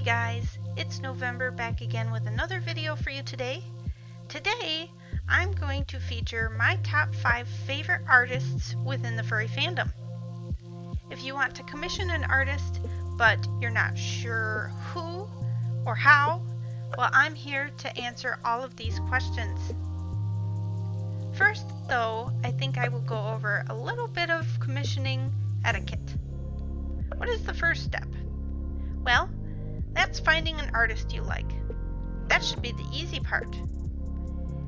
guys, it's November back again with another video for you today. Today, I'm going to feature my top 5 favorite artists within the furry fandom. If you want to commission an artist, but you're not sure who or how, well, I'm here to answer all of these questions. First, though, I think I will go over a little bit of commissioning etiquette. What is the first step? Well, that's finding an artist you like. That should be the easy part.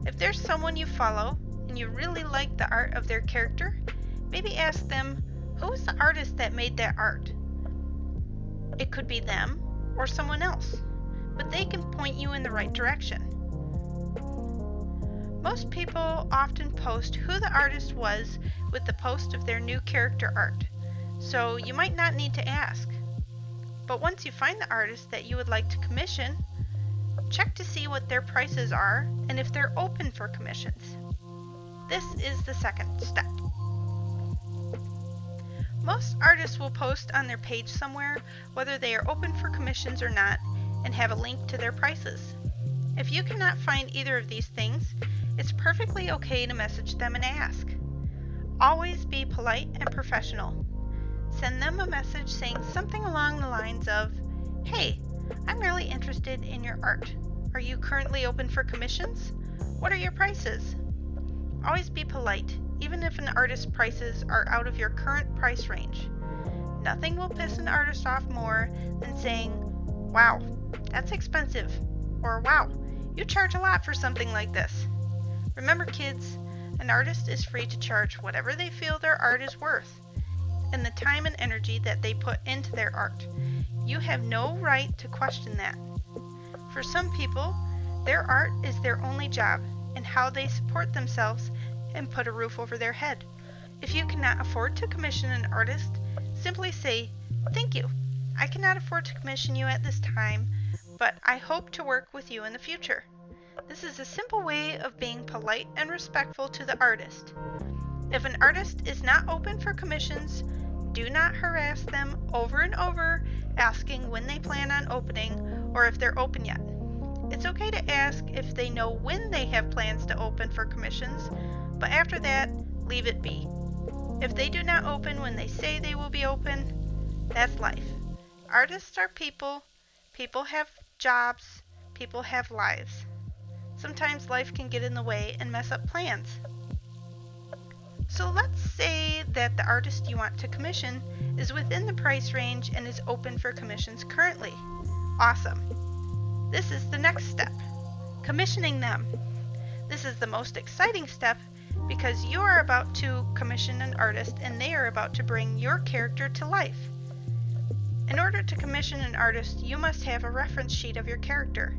If there's someone you follow and you really like the art of their character, maybe ask them, who is the artist that made that art? It could be them or someone else, but they can point you in the right direction. Most people often post who the artist was with the post of their new character art, so you might not need to ask. But once you find the artist that you would like to commission, check to see what their prices are and if they're open for commissions. This is the second step. Most artists will post on their page somewhere whether they are open for commissions or not and have a link to their prices. If you cannot find either of these things, it's perfectly okay to message them and ask. Always be polite and professional. Send them a message saying something along the lines of, "Hey, I'm really interested in your art. Are you currently open for commissions? What are your prices?" Always be polite, even if an artist's prices are out of your current price range. Nothing will piss an artist off more than saying, "Wow, that's expensive," or "Wow, you charge a lot for something like this." Remember, kids, an artist is free to charge whatever they feel their art is worth, and the time and energy that they put into their art. You have no right to question that. For some people, their art is their only job and how they support themselves and put a roof over their head. If you cannot afford to commission an artist, simply say, "Thank you. I cannot afford to commission you at this time, but I hope to work with you in the future." This is a simple way of being polite and respectful to the artist. If an artist is not open for commissions, do not harass them over and over asking when they plan on opening or if they're open yet. It's okay to ask if they know when they have plans to open for commissions, but after that, leave it be. If they do not open when they say they will be open, that's life. Artists are people, people have jobs, people have lives. Sometimes life can get in the way and mess up plans. So let's say that the artist you want to commission is within the price range and is open for commissions currently. Awesome. This is the next step, commissioning them. This is the most exciting step because you are about to commission an artist and they are about to bring your character to life. In order to commission an artist, you must have a reference sheet of your character.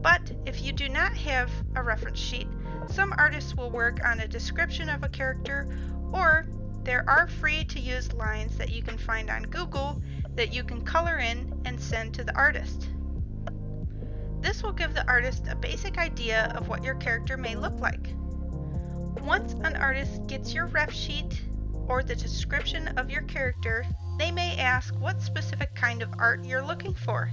But if you do not have a reference sheet, some artists will work on a description of a character, or there are free to use lines that you can find on Google that you can color in and send to the artist. This will give the artist a basic idea of what your character may look like. Once an artist gets your ref sheet or the description of your character, they may ask what specific kind of art you're looking for.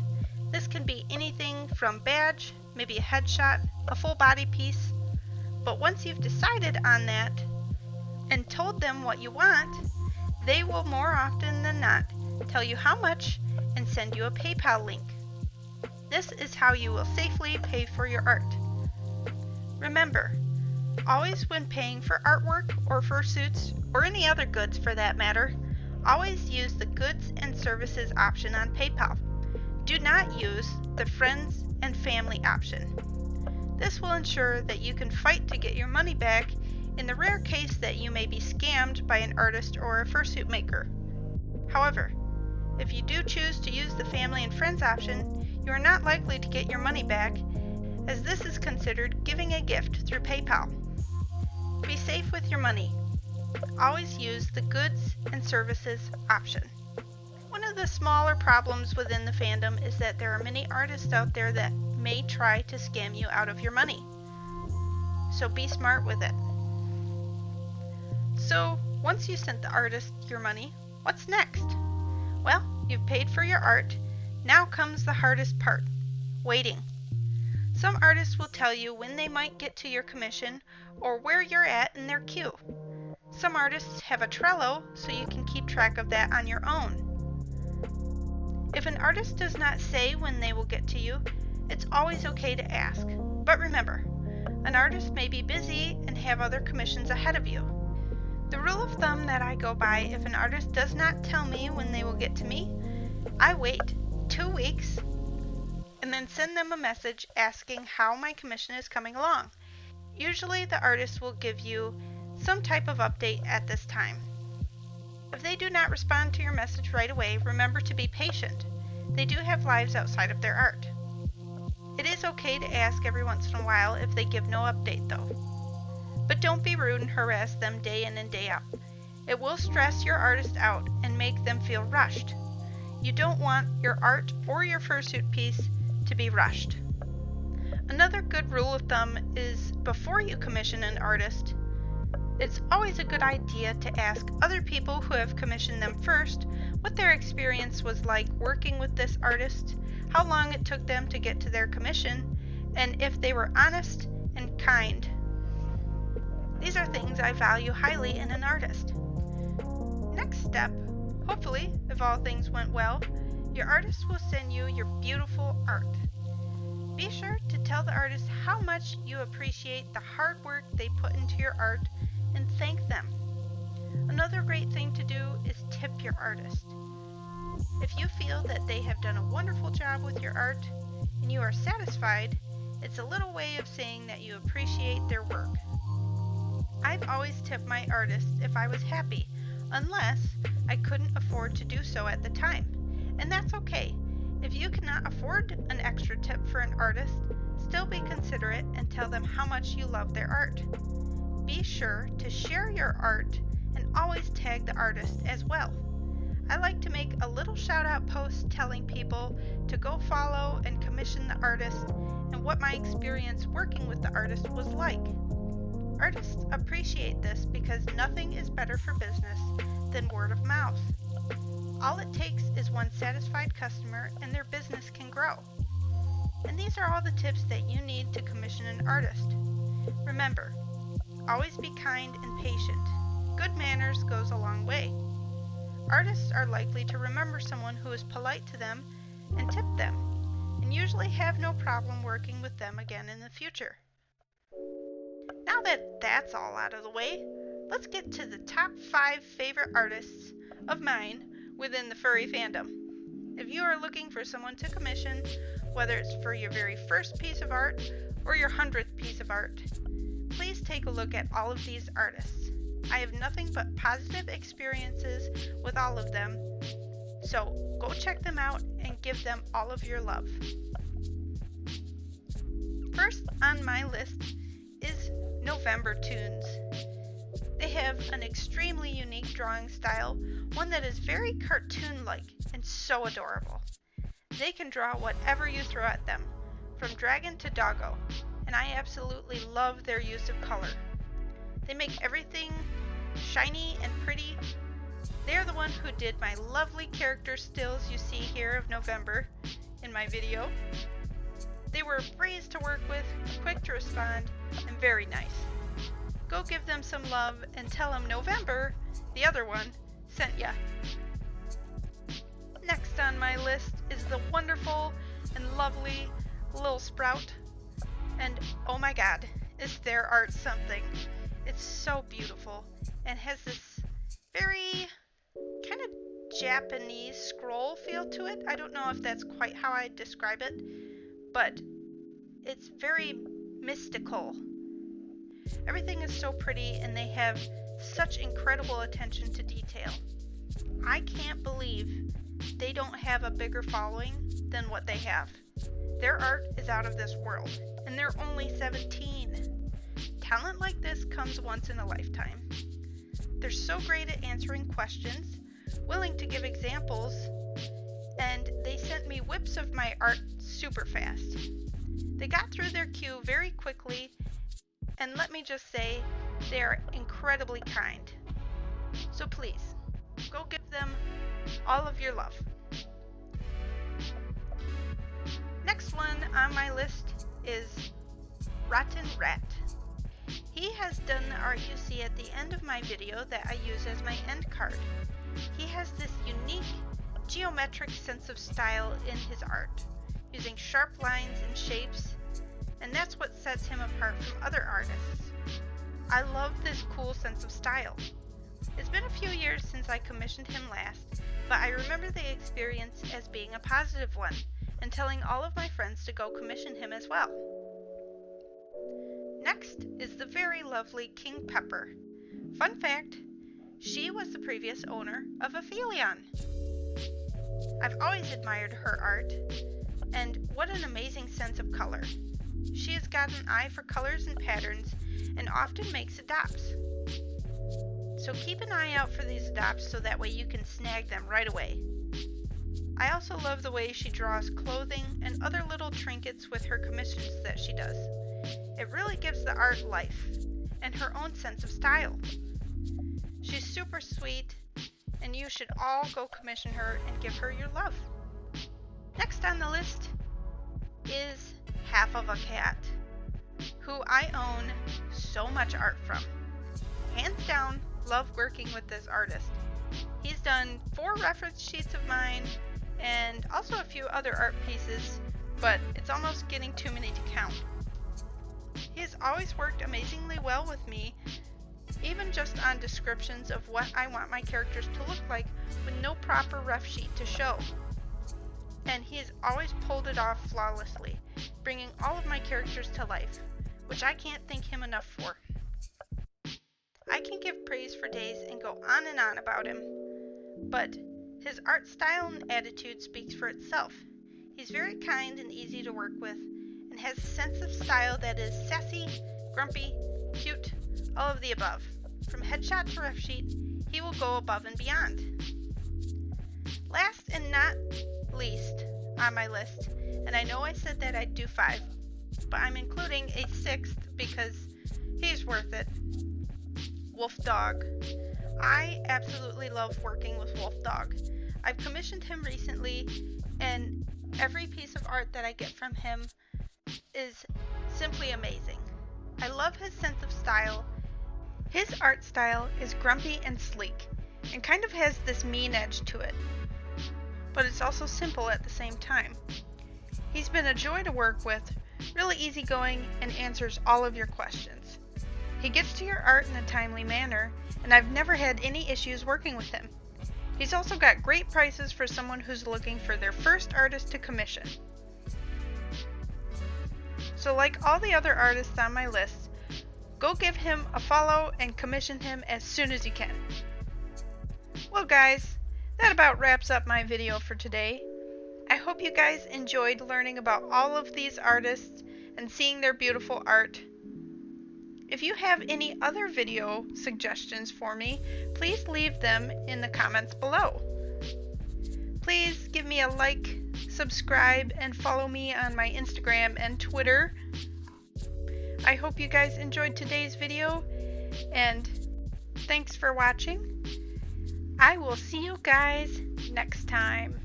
This can be anything from badge, maybe a headshot, a full body piece. But once you've decided on that and told them what you want, they will more often than not tell you how much and send you a PayPal link. This is how you will safely pay for your art. Remember, always when paying for artwork or fursuits, or any other goods for that matter, always use the goods and services option on PayPal. Do not use the friends and family option. This will ensure that you can fight to get your money back in the rare case that you may be scammed by an artist or a fursuit maker. However, if you do choose to use the family and friends option, you are not likely to get your money back, as this is considered giving a gift through PayPal. Be safe with your money. Always use the goods and services option. One of the smaller problems within the fandom is that there are many artists out there that may try to scam you out of your money. So be smart with it. So once you sent the artist your money, what's next? Well, you've paid for your art. Now comes the hardest part, waiting. Some artists will tell you when they might get to your commission or where you're at in their queue. Some artists have a Trello so you can keep track of that on your own. If an artist does not say when they will get to you, it's always okay to ask. But remember, an artist may be busy and have other commissions ahead of you. The rule of thumb that I go by, if an artist does not tell me when they will get to me, I wait 2 weeks and then send them a message asking how my commission is coming along. Usually the artist will give you some type of update at this time. If they do not respond to your message right away, remember to be patient. They do have lives outside of their art. It is okay to ask every once in a while if they give no update though. But don't be rude and harass them day in and day out. It will stress your artist out and make them feel rushed. You don't want your art or your fursuit piece to be rushed. Another good rule of thumb is before you commission an artist, it's always a good idea to ask other people who have commissioned them first what their experience was like working with this artist, how long it took them to get to their commission, and if they were honest and kind. These are things I value highly in an artist. Next step, hopefully, if all things went well, your artist will send you your beautiful art. Be sure to tell the artist how much you appreciate the hard work they put into your art and thank them. Another great thing to do is tip your artist. If you feel that they have done a wonderful job with your art and you are satisfied, it's a little way of saying that you appreciate their work. I've always tipped my artists if I was happy, unless I couldn't afford to do so at the time. And that's okay. If you cannot afford an extra tip for an artist, still be considerate and tell them how much you love their art. Be sure to share your art and always tag the artist as well. I like to make a little shout out post telling people to go follow and commission the artist and what my experience working with the artist was like. Artists appreciate this because nothing is better for business than word of mouth. All it takes is one satisfied customer and their business can grow. And these are all the tips that you need to commission an artist. Remember, always be kind and patient. Good manners goes a long way. Artists are likely to remember someone who is polite to them and tip them, and usually have no problem working with them again in the future. Now that that's all out of the way, let's get to the top 5 favorite artists of mine within the furry fandom. If you are looking for someone to commission, whether it's for your very first piece of art or your 100th piece of art, please take a look at all of these artists. I have nothing but positive experiences with all of them, so go check them out and give them all of your love. First on my list is November.toons. They have an extremely unique drawing style, one that is very cartoon-like and so adorable. They can draw whatever you throw at them, from dragon to doggo, and I absolutely love their use of color. They make everything shiny and pretty. They're the one who did my lovely character stills you see here of November in my video. They were a breeze to work with, quick to respond, and very nice. Go give them some love and tell them November, the other one, sent ya. Next on my list is the wonderful and lovely Lil Sprout. And oh my god, is their art something. It's so beautiful and has this very kind of Japanese scroll feel to it. I don't know if that's quite how I describe it, but it's very mystical. Everything is so pretty and they have such incredible attention to detail. I can't believe they don't have a bigger following than what they have. Their art is out of this world, and they're only 17. Talent like this comes once in a lifetime. They're so great at answering questions, willing to give examples, and they sent me whips of my art super fast. They got through their queue very quickly, and let me just say, they are incredibly kind. So please, go give them all of your love. on my list is Rottinrat. He has done the art you see at the end of my video that I use as my end card. He has this unique geometric sense of style in his art, using sharp lines and shapes, and that's what sets him apart from other artists. I love this cool sense of style. It's been a few years since I commissioned him last, but I remember the experience as being a positive one, and telling all of my friends to go commission him as well. Next is the very lovely Kinggpepper. Fun fact, she was the previous owner of Aphelion. I've always admired her art, and what an amazing sense of color. She has got an eye for colors and patterns, and often makes adopts. So keep an eye out for these adopts so that way you can snag them right away. I also love the way she draws clothing and other little trinkets with her commissions that she does. It really gives the art life, and her own sense of style. She's super sweet, and you should all go commission her and give her your love. Next on the list is Halfofacat, who I own so much art from. Hands down, love working with this artist. He's done 4 reference sheets of mine, and also a few other art pieces, but it's almost getting too many to count. He has always worked amazingly well with me, even just on descriptions of what I want my characters to look like with no proper ref sheet to show. And he has always pulled it off flawlessly, bringing all of my characters to life, which I can't thank him enough for. I can give praise for days and go on and on about him, but his art style and attitude speaks for itself. He's very kind and easy to work with, and has a sense of style that is sassy, grumpy, cute, all of the above. From headshot to ref sheet, he will go above and beyond. Last and not least on my list, and I know I said that I'd do 5, but I'm including a 6th because he's worth it. Wolfdoq. I absolutely love working with Wolfdoq. I've commissioned him recently, and every piece of art that I get from him is simply amazing. I love his sense of style. His art style is grumpy and sleek, and kind of has this mean edge to it, but it's also simple at the same time. He's been a joy to work with, really easygoing, and answers all of your questions. He gets to your art in a timely manner, and I've never had any issues working with him. He's also got great prices for someone who's looking for their first artist to commission. So like all the other artists on my list, go give him a follow and commission him as soon as you can. Well guys, that about wraps up my video for today. I hope you guys enjoyed learning about all of these artists and seeing their beautiful art. If you have any other video suggestions for me, please leave them in the comments below. Please give me a like, subscribe, and follow me on my Instagram and Twitter. I hope you guys enjoyed today's video, and thanks for watching. I will see you guys next time.